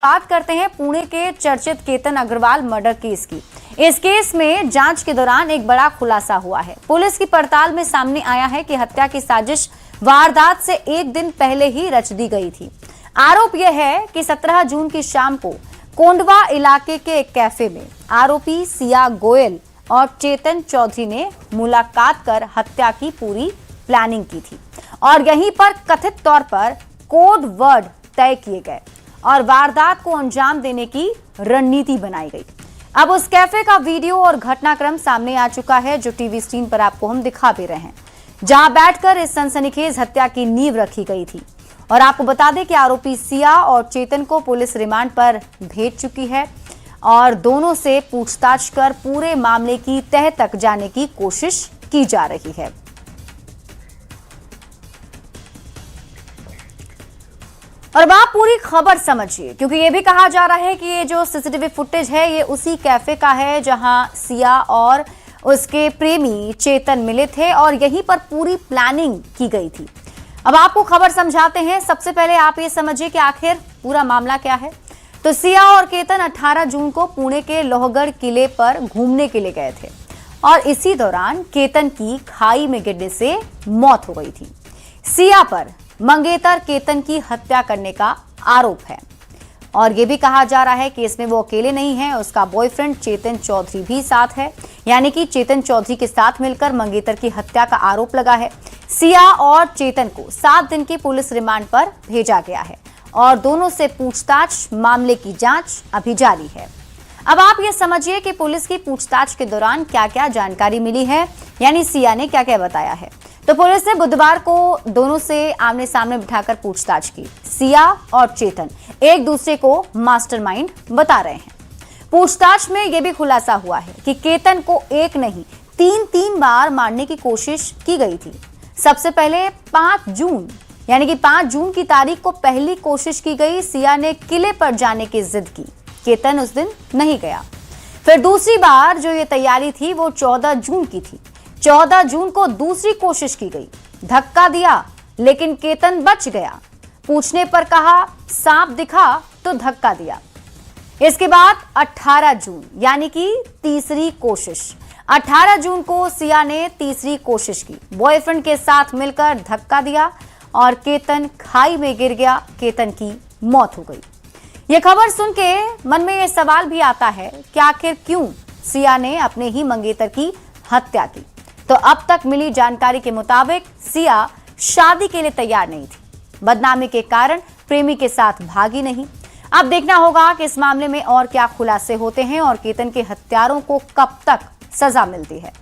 बात करते हैं पुणे के चर्चित केतन अग्रवाल मर्डर केस की। इस केस में जांच के दौरान एक बड़ा खुलासा हुआ है। पुलिस की पड़ताल में सामने आया है कि हत्या की साजिश वारदात से एक दिन पहले ही रच दी गई थी। आरोप यह है कि 17 जून की शाम को कोंडवा इलाके के एक कैफे में आरोपी सिया गोयल और चेतन चौधरी ने मुलाकात कर हत्या की पूरी प्लानिंग की थी और यहीं पर कथित तौर पर कोड वर्ड तय किए गए और वारदात को अंजाम देने की रणनीति बनाई गई। अब उस कैफे का वीडियो और घटनाक्रम सामने आ चुका है, जो टीवी स्क्रीन पर आपको हम दिखा भी रहे हैं, जहां बैठकर इस सनसनीखेज हत्या की नींव रखी गई थी। और आपको बता दें कि आरोपी सिया और चेतन को पुलिस रिमांड पर भेज चुकी है और दोनों से पूछताछ कर पूरे मामले की तह तक जाने की कोशिश की जा रही है। और अब आप पूरी खबर समझिए, क्योंकि ये भी कहा जा रहा है कि ये जो सीसीटीवी फुटेज है ये उसी कैफे का है जहां सिया और उसके प्रेमी चेतन मिले थे और यहीं पर पूरी प्लानिंग की गई थी। अब आपको खबर समझाते हैं। सबसे पहले आप ये समझिए कि आखिर पूरा मामला क्या है। तो सिया और केतन 18 जून को पुणे के लोहगढ़ किले पर घूमने के लिए गए थे और इसी दौरान केतन की खाई में गिरने से मौत हो गई थी। सिया पर मंगेतर केतन की हत्या करने का आरोप है और यह भी कहा जा रहा है कि इसमें वो अकेले नहीं है, उसका बॉयफ्रेंड चेतन चौधरी भी साथ है। यानी कि चेतन चौधरी के साथ मिलकर मंगेतर की हत्या का आरोप लगा है। सिया और चेतन को 7 दिन की पुलिस रिमांड पर भेजा गया है और दोनों से पूछताछ, मामले की जांच अभी जारी है। अब आप ये समझिए कि पुलिस की पूछताछ के दौरान क्या क्या जानकारी मिली है, यानी सिया ने क्या क्या बताया है। तो पुलिस ने बुधवार को दोनों से आमने सामने बिठाकर पूछताछ की। सिया और चेतन एक दूसरे को मास्टरमाइंड बता रहे हैं। पूछताछ में यह भी खुलासा हुआ है कि केतन को एक नहीं 3 बार मारने की कोशिश की गई थी। सबसे पहले 5 जून यानी कि 5 जून की तारीख को पहली कोशिश की गई। सिया ने किले पर जाने की जिद की, केतन उस दिन नहीं गया। फिर दूसरी बार जो ये तैयारी थी वो 14 जून की थी। 14 जून को दूसरी कोशिश की गई, धक्का दिया लेकिन केतन बच गया। पूछने पर कहा सांप दिखा तो धक्का दिया। इसके बाद 18 जून यानी कि तीसरी कोशिश। 18 जून को सिया ने तीसरी कोशिश की, बॉयफ्रेंड के साथ मिलकर धक्का दिया और केतन खाई में गिर गया। केतन की मौत हो गई। यह खबर सुन के मन में यह सवाल भी आता है कि आखिर क्यों सिया ने अपने ही मंगेतर की हत्या की। तो अब तक मिली जानकारी के मुताबिक सिया शादी के लिए तैयार नहीं थी। बदनामी के कारण प्रेमी के साथ भागी नहीं। अब देखना होगा कि इस मामले में और क्या खुलासे होते हैं और केतन के हत्यारों को कब तक सजा मिलती है।